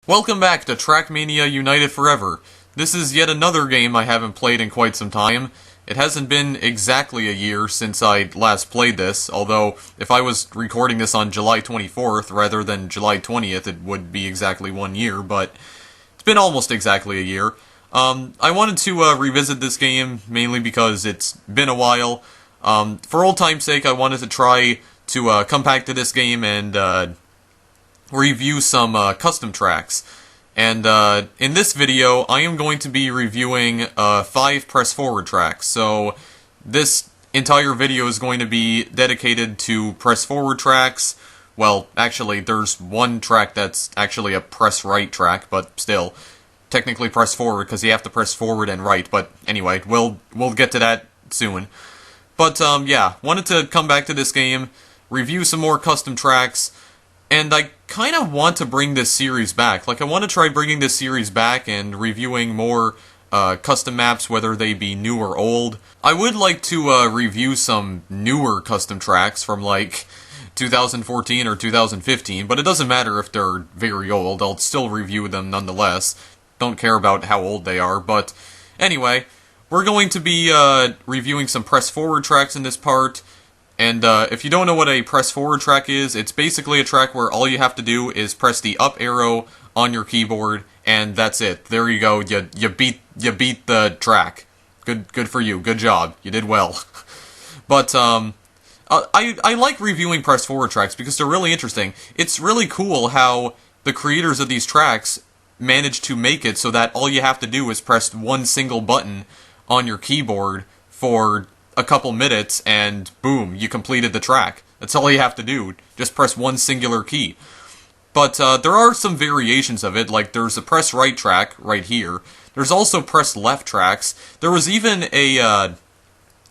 Welcome back to TrackMania United Forever. This is yet another game I haven't played in quite some time. It hasn't been exactly a year since I last played this, although if I was recording this on July 24th rather than July 20th, it would be exactly 1 year, but it's been almost exactly a year. I wanted to revisit this game, mainly because it's been a while. For old time's sake, I wanted to try to come back to this game and review some custom tracks. And in this video, I am going to be reviewing 5 press forward tracks. So this entire video is going to be dedicated to press forward tracks. Well, actually, there's one track that's actually a press right track, but still, technically press forward because you have to press forward and right. But anyway, we'll get to that soon. But yeah, wanted to come back to this game, review some more custom tracks. And I kind of want to bring this series back. Like, I want to try bringing this series back and reviewing more custom maps, whether they be new or old. I would like to review some newer custom tracks from, like, 2014 or 2015, but it doesn't matter if they're very old. I'll still review them nonetheless. Don't care about how old they are, but anyway, we're going to be reviewing some press forward tracks in this part. And if you don't know what a press forward track is, it's basically a track where all you have to do is press the up arrow on your keyboard, and that's it. There you go. You beat the track. Good for you. Good job. You did well. But I like reviewing press forward tracks because they're really interesting. It's really cool how the creators of these tracks managed to make it so that all you have to do is press one single button on your keyboard for a couple minutes, and boom, you completed the track. That's all you have to do. Just press one singular key. But there are some variations of it, like there's a press right track right here. There's also press left tracks. There was even a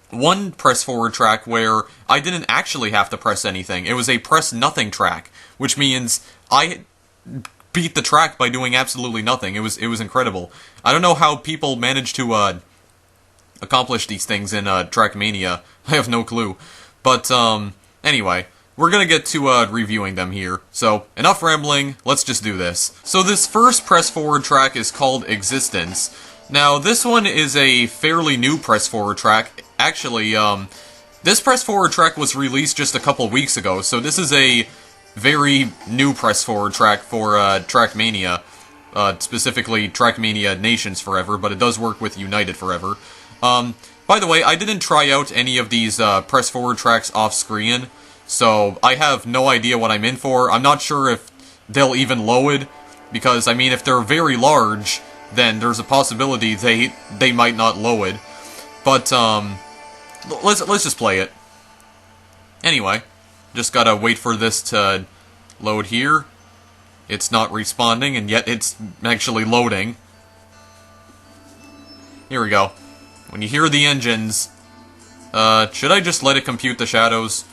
one press forward track where I didn't actually have to press anything. It was a press nothing track, which means I beat the track by doing absolutely nothing. It was incredible. I don't know how people managed to accomplish these things in TrackMania. I have no clue. But anyway, we're gonna get to reviewing them here. So, enough rambling, let's just do this. So this first press forward track is called Existence. Now, this one is a fairly new press forward track. Actually, this press forward track was released just a couple weeks ago, so this is a very new press forward track for TrackMania. Specifically, TrackMania Nations Forever, but it does work with United Forever. By the way, I didn't try out any of these press forward tracks off screen, so I have no idea what I'm in for. I'm not sure if they'll even load, because, I mean, if they're very large, then there's a possibility they might not load. But, let's just play it. Anyway, just gotta wait for this to load here. It's not responding, and yet it's actually loading. Here we go. When you hear the engines, should I just let it compute the shadows?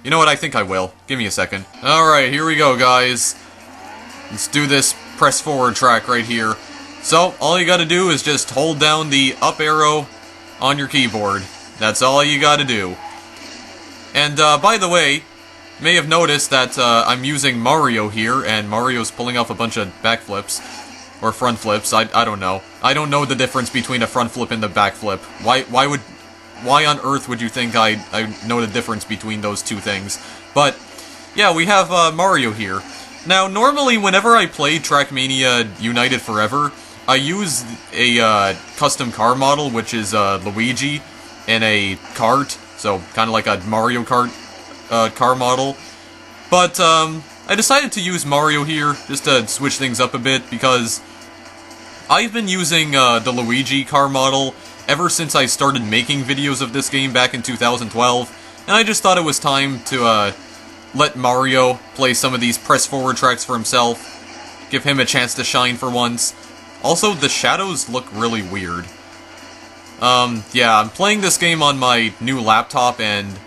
You know what, I think I will. Give me a second. Alright, here we go, guys. Let's do this press forward track right here. So, all you gotta do is just hold down the up arrow on your keyboard. That's all you gotta do. And, by the way, you may have noticed that I'm using Mario here, and Mario's pulling off a bunch of backflips. Or front flips, I don't know. I don't know the difference between a front flip and a back flip. Why on earth would you think I know the difference between those two things? But, yeah, we have Mario here. Now, normally whenever I play TrackMania United Forever, I use a custom car model, which is Luigi in a kart, so kind of like a Mario Kart car model. But, I decided to use Mario here, just to switch things up a bit, because I've been using the Luigi car model ever since I started making videos of this game back in 2012, and I just thought it was time to let Mario play some of these press forward tracks for himself, give him a chance to shine for once. Also, the shadows look really weird. Yeah, I'm playing this game on my new laptop, and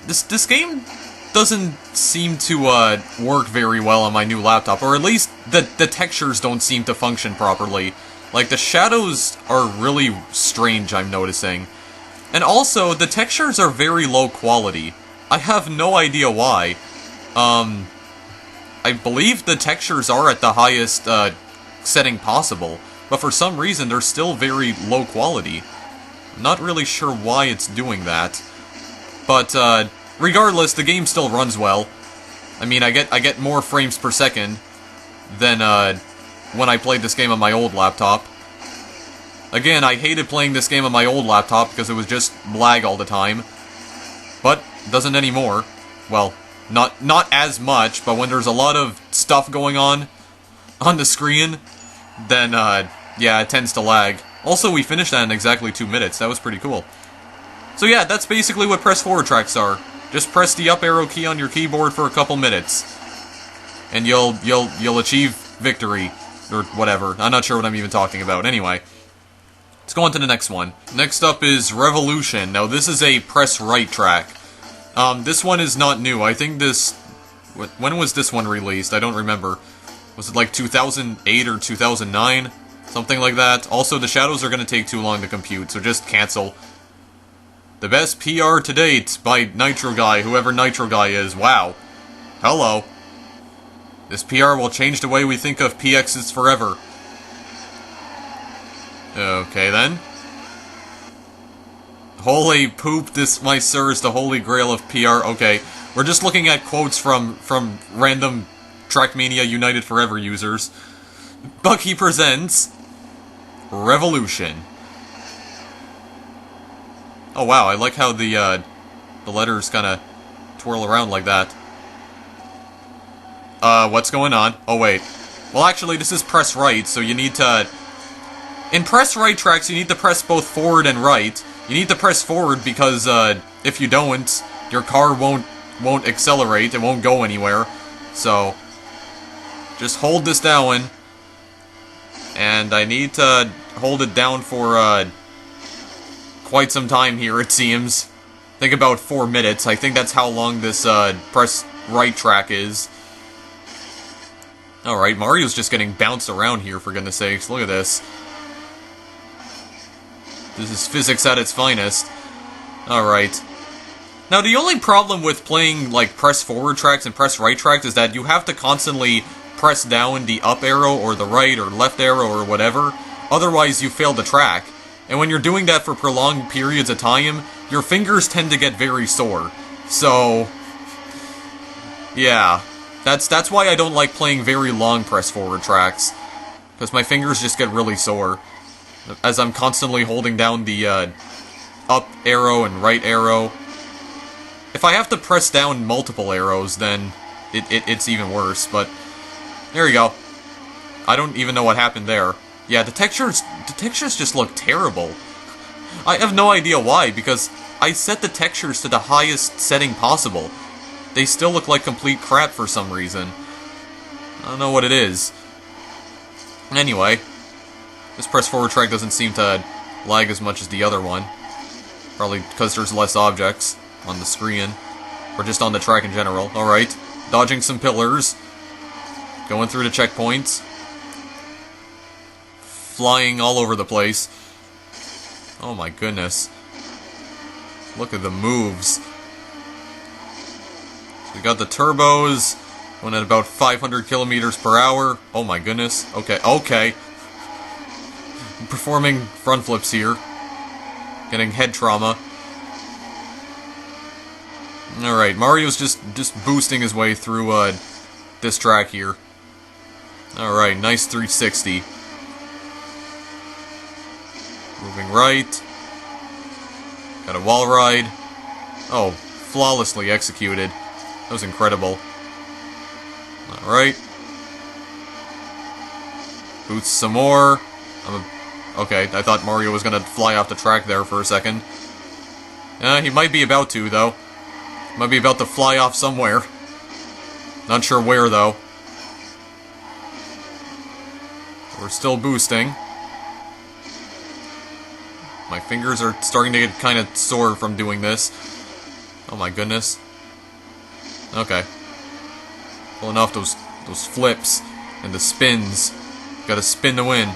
this game doesn't seem to work very well on my new laptop, or at least the textures don't seem to function properly. Like, the shadows are really strange, I'm noticing. And also, the textures are very low quality. I have no idea why. I believe the textures are at the highest setting possible, but for some reason they're still very low quality. I'm not really sure why it's doing that, but regardless, the game still runs well. I mean, I get more frames per second than when I played this game on my old laptop. Again, I hated playing this game on my old laptop because it was just lag all the time, but doesn't anymore. Well, not as much, but when there's a lot of stuff going on the screen, then yeah, it tends to lag. Also, we finished that in exactly 2 minutes. That was pretty cool. So yeah, that's basically what press forward tracks are. Just press the up arrow key on your keyboard for a couple minutes, and you'll achieve victory or whatever. I'm not sure what I'm even talking about. Anyway, let's go on to the next one. Next up is Revolution. Now this is a press right track. This one is not new. I think this... When was this one released? I don't remember. Was it like 2008 or 2009? Something like that. Also, the shadows are going to take too long to compute, so just cancel. The best PR to date by Nitro Guy, whoever Nitro Guy is. Wow. Hello. This PR will change the way we think of PXs forever. Okay, then. Holy poop, this, my sir, is the holy grail of PR. Okay, we're just looking at quotes from random TrackMania United Forever users. Bucky presents Revolution. Oh wow, I like how the letters kind of twirl around like that. What's going on? Oh wait. Well actually, this is press right, so you need to... In press right tracks, you need to press both forward and right. You need to press forward because, if you don't, your car won't accelerate, it won't go anywhere. So, just hold this down, and I need to hold it down for, quite some time here, it seems. I think about 4 minutes. I think that's how long this, press right track is. Alright, Mario's just getting bounced around here, for goodness sakes. Look at this. This is physics at its finest. Alright. Now, the only problem with playing, like, press forward tracks and press right tracks is that you have to constantly press down the up arrow or the right or left arrow or whatever. Otherwise, you fail the track. And when you're doing that for prolonged periods of time, your fingers tend to get very sore. So, yeah. That's why I don't like playing very long press forward tracks. Because my fingers just get really sore as I'm constantly holding down the up arrow and right arrow. If I have to press down multiple arrows, then it's even worse, but there you go. I don't even know what happened there. Yeah, the textures just look terrible. I have no idea why, because I set the textures to the highest setting possible. They still look like complete crap for some reason. I don't know what it is. Anyway, this press forward track doesn't seem to lag as much as the other one. Probably because there's less objects on the screen. Or just on the track in general. Alright. Dodging some pillars. Going through the checkpoints. Flying all over the place. Oh my goodness. Look at the moves. We got the turbos. Going at about 500 kilometers per hour. Oh my goodness. Okay. Performing front flips here. Getting head trauma. Alright, Mario's just boosting his way through this track here. Alright, nice 360. Moving right. Got a wall ride. Oh, flawlessly executed. That was incredible. Alright. Boost some more. Okay, I thought Mario was gonna fly off the track there for a second. He might be about to, though. Might be about to fly off somewhere. Not sure where, though. We're still boosting. My fingers are starting to get kind of sore from doing this. Oh my goodness. Okay. Pulling off those flips and the spins. Gotta spin to win.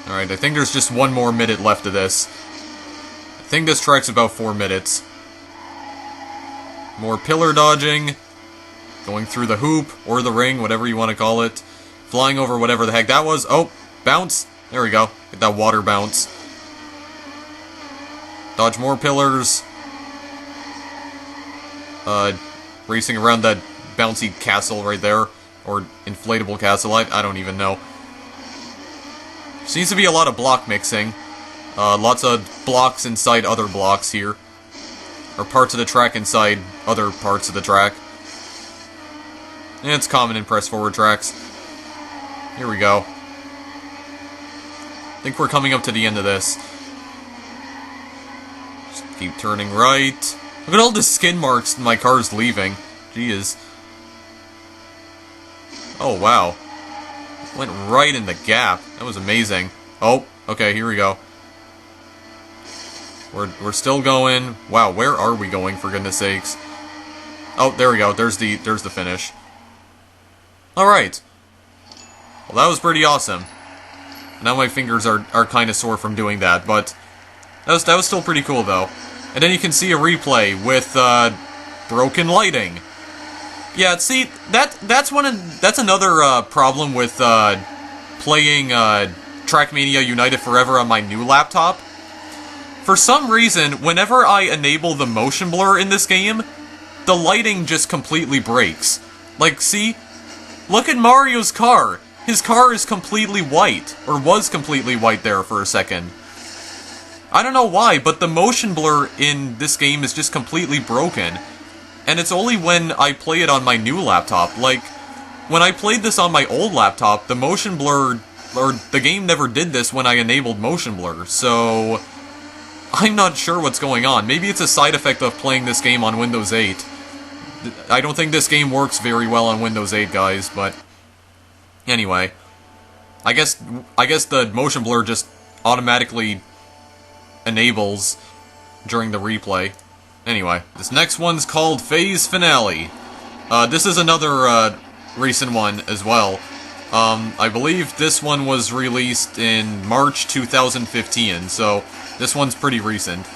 Alright, I think there's just 1 more minute left of this. I think this track's about 4 minutes. More pillar dodging. Going through the hoop, or the ring, whatever you want to call it. Flying over whatever the heck that was. Oh, bounce. There we go. Get that water bounce. Dodge more pillars. Racing around that bouncy castle right there. Or inflatable castle, I don't even know. Seems to be a lot of block mixing. Lots of blocks inside other blocks here. Or parts of the track inside other parts of the track. And it's common in press forward tracks. Here we go. I think we're coming up to the end of this. Just keep turning right. Look at all the skin marks my car's leaving. Jeez. Oh, wow. Went right in the gap. That was amazing. Oh, okay, here we go. We're still going. Wow, where are we going, for goodness sakes? Oh, there we go. There's the finish. Alright. Well, that was pretty awesome. Now my fingers are kind of sore from doing that, but that was still pretty cool, though. And then you can see a replay with broken lighting. Yeah, see, that's another problem with playing TrackMania United Forever on my new laptop. For some reason, whenever I enable the motion blur in this game, the lighting just completely breaks. Like, see? Look at Mario's car. His car is completely white, or was completely white there for a second. I don't know why, but the motion blur in this game is just completely broken. And it's only when I play it on my new laptop. Like, when I played this on my old laptop, the motion blur, or the game never did this when I enabled motion blur, so I'm not sure what's going on. Maybe it's a side effect of playing this game on Windows 8. I don't think this game works very well on Windows 8, guys, but anyway. I guess the motion blur just automatically enables during the replay. Anyway, this next one's called Phase Finale. This is another recent one as well. I believe this one was released in March 2015, so this one's pretty recent.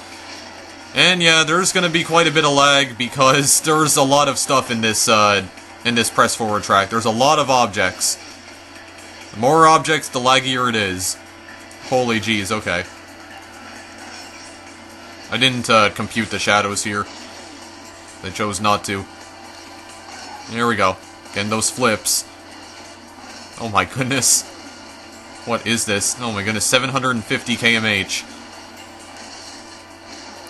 And yeah, there's gonna be quite a bit of lag because there's a lot of stuff in this press forward track. There's a lot of objects. The more objects, the laggier it is. Holy jeez, okay. I didn't compute the shadows here. I chose not to. There we go. Getting those flips. Oh my goodness. What is this? Oh my goodness, 750 kmh.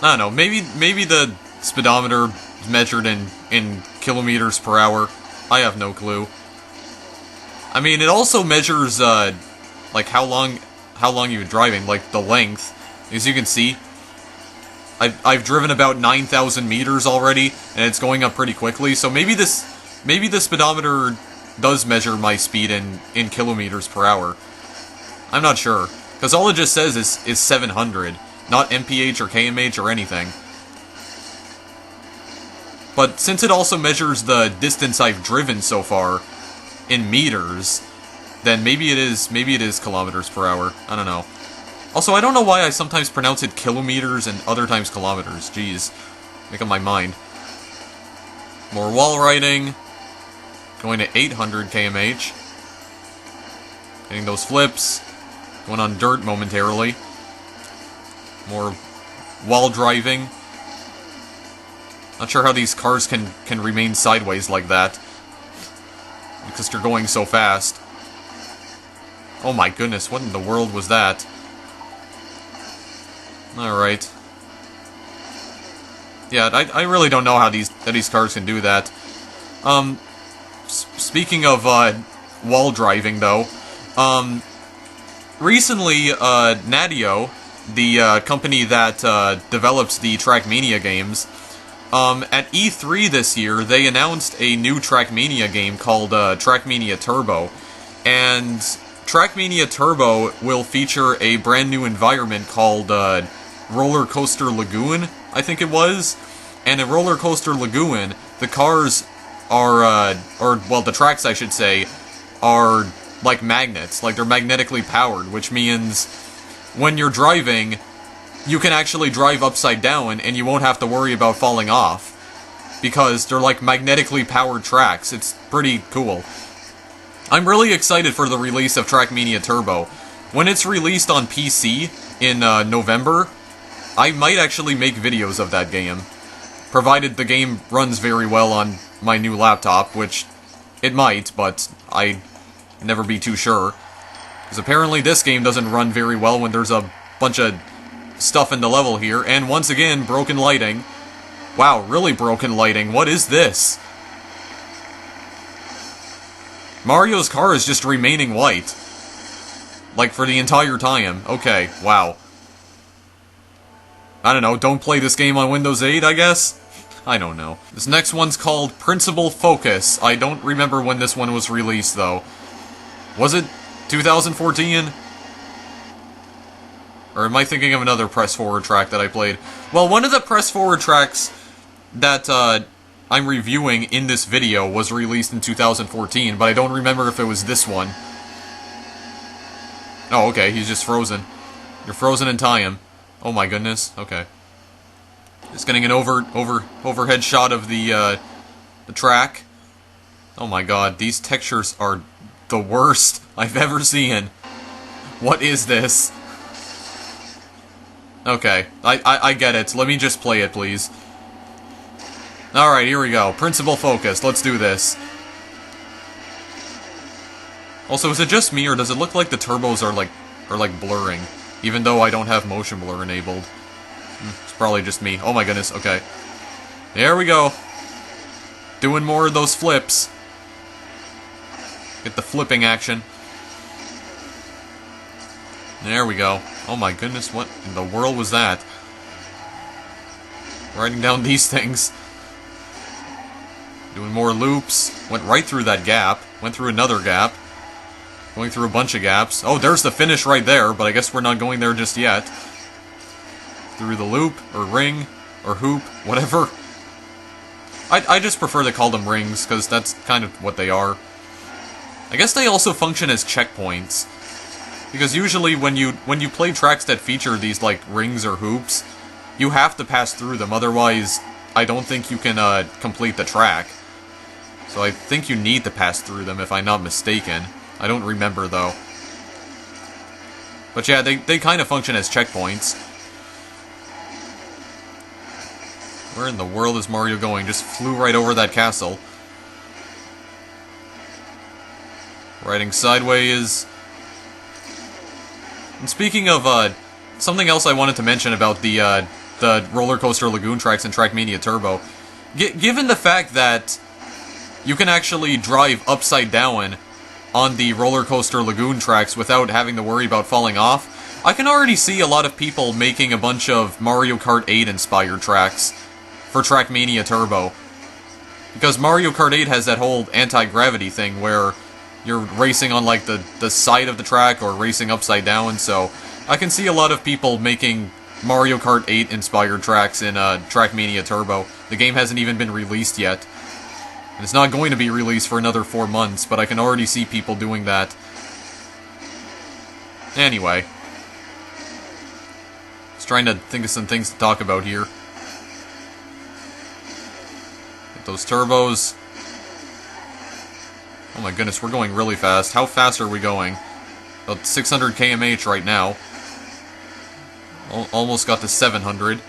I don't know, maybe the speedometer is measured in kilometers per hour. I have no clue. I mean, it also measures, like, how long you're driving, like, the length. As you can see, I've driven about 9,000 meters already, and it's going up pretty quickly, so maybe the speedometer does measure my speed in kilometers per hour. I'm not sure, because all it just says is 700, not mph or kmh or anything. But since it also measures the distance I've driven so far in meters, then maybe it is kilometers per hour. I don't know. Also, I don't know why I sometimes pronounce it kilometers and other times kilometers. Jeez. Make up my mind. More wall riding. Going to 800 kmh. Getting those flips. Going on dirt momentarily. More wall driving. Not sure how these cars can remain sideways like that. Because they're going so fast. Oh my goodness, what in the world was that? Alright. Yeah, I really don't know how these cars can do that. Speaking of wall driving, though, recently, Nadio, the company that develops the TrackMania games, at E3 this year, they announced a new TrackMania game called TrackMania Turbo, and TrackMania Turbo will feature a brand new environment called Roller Coaster Lagoon, I think it was. And in Roller Coaster Lagoon, the cars are, well, the tracks, I should say, are like magnets. Like, they're magnetically powered, which means when you're driving, you can actually drive upside down, and you won't have to worry about falling off. because they're like magnetically powered tracks. It's pretty cool. I'm really excited for the release of TrackMania Turbo. When it's released on PC in November, I might actually make videos of that game, provided the game runs very well on my new laptop, which it might, but I'd never be too sure. Because apparently this game doesn't run very well when there's a bunch of stuff in the level here, and once again, broken lighting. Wow, really broken lighting. What is this? Mario's car is just remaining white. Like, for the entire time. Okay, wow. I don't know, don't play this game on Windows 8, I guess? I don't know. This next one's called Principal Focus. I don't remember when this one was released, though. Was it 2014? Or am I thinking of another press forward track that I played? Well, one of the press forward tracks that I'm reviewing in this video was released in 2014, but I don't remember if it was this one. Oh, okay, he's just frozen. You're frozen in time. Oh my goodness, okay. Just getting an overhead shot of the track. Oh my god, these textures are the worst I've ever seen. What is this? Okay, I get it. Let me just play it, please. Alright, here we go. Principal Focus. Let's do this. Also, is it just me, or does it look like the turbos are like blurring? Even though I don't have motion blur enabled. It's probably just me. Oh my goodness, okay. There we go. Doing more of those flips. Get the flipping action. There we go. Oh my goodness, what in the world was that? Writing down these things. Doing more loops. Went right through that gap. Went through another gap. Going through a bunch of gaps. Oh, there's the finish right there, but I guess we're not going there just yet. Through the loop, or ring, or hoop, whatever. I just prefer to call them rings, because that's kind of what they are. I guess they also function as checkpoints. Because usually when you play tracks that feature these, like, rings or hoops, you have to pass through them, otherwise I don't think you can complete the track. So I think you need to pass through them, if I'm not mistaken. I don't remember, though. But yeah, they kind of function as checkpoints. Where in the world is Mario going? Just flew right over that castle. Riding sideways. And speaking of, something else I wanted to mention about the Roller Coaster Lagoon tracks in TrackMania Turbo. Given the fact that you can actually drive upside down on the Roller Coaster Lagoon tracks without having to worry about falling off, I can already see a lot of people making a bunch of Mario Kart 8 inspired tracks for TrackMania Turbo. Because Mario Kart 8 has that whole anti-gravity thing where you're racing on like the side of the track or racing upside down, so I can see a lot of people making Mario Kart 8 inspired tracks in TrackMania Turbo. The game hasn't even been released yet. And it's not going to be released for another 4 months, but I can already see people doing that. Anyway. Just trying to think of some things to talk about here. Get those turbos. Oh my goodness, we're going really fast. How fast are we going? About 600 km/h right now. Almost got to 700.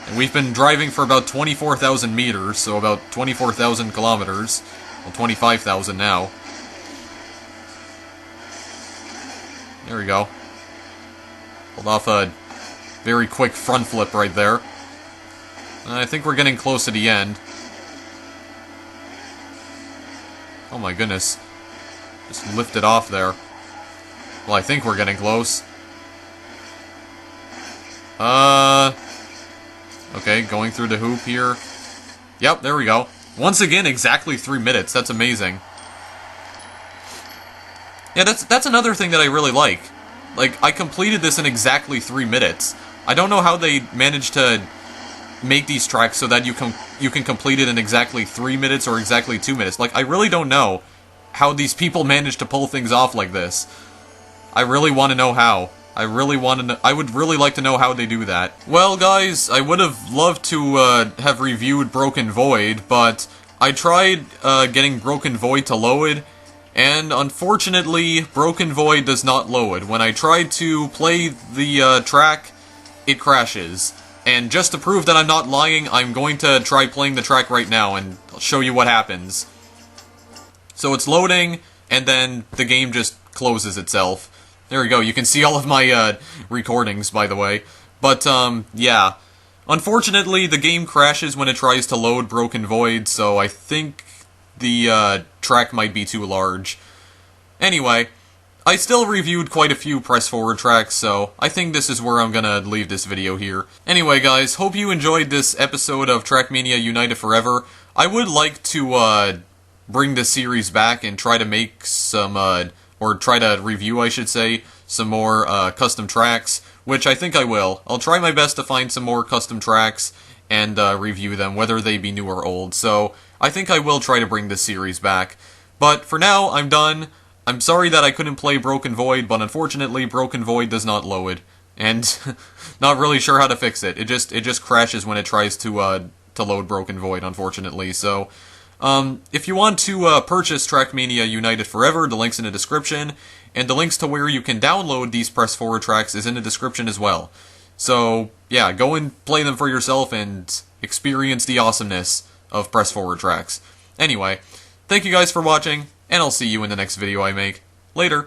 And we've been driving for about 24,000 meters, so about 24,000 kilometers. Well, 25,000 now. There we go. Pulled off a very quick front flip right there. And I think we're getting close to the end. Oh my goodness. Just lifted off there. Well, I think we're getting close. Okay, going through the hoop here. Yep, there we go. Once again, exactly 3 minutes. That's amazing. Yeah, that's another thing that I really like. Like, I completed this in exactly 3 minutes. I don't know how they managed to make these tracks so that you can complete it in exactly 3 minutes or exactly 2 minutes. Like, I really don't know how these people managed to pull things off like this. I really want to know how. I would really like to know how they do that. Well, guys, I would have loved to have reviewed Broken Void, but I tried getting Broken Void to load, and unfortunately, Broken Void does not load. When I tried to play the track, it crashes. And just to prove that I'm not lying, I'm going to try playing the track right now and I'll show you what happens. So it's loading, and then the game just closes itself. There we go, you can see all of my recordings, by the way. But, yeah. Unfortunately, the game crashes when it tries to load Broken Void, so I think the track might be too large. Anyway, I still reviewed quite a few press forward tracks, so I think this is where I'm gonna leave this video here. Anyway, guys, hope you enjoyed this episode of TrackMania United Forever. I would like to bring this series back and try to make some, or try to review, I should say, some more custom tracks, which I think I will. I'll try my best to find some more custom tracks and review them, whether they be new or old. So I think I will try to bring this series back. But for now, I'm done. I'm sorry that I couldn't play Broken Void, but unfortunately, Broken Void does not load, and not really sure how to fix it. It just crashes when it tries to load Broken Void, unfortunately. So, if you want to purchase TrackMania United Forever, the link's in the description, and the links to where you can download these press forward tracks is in the description as well. So, yeah, go and play them for yourself and experience the awesomeness of press forward tracks. Anyway, thank you guys for watching, and I'll see you in the next video I make. Later!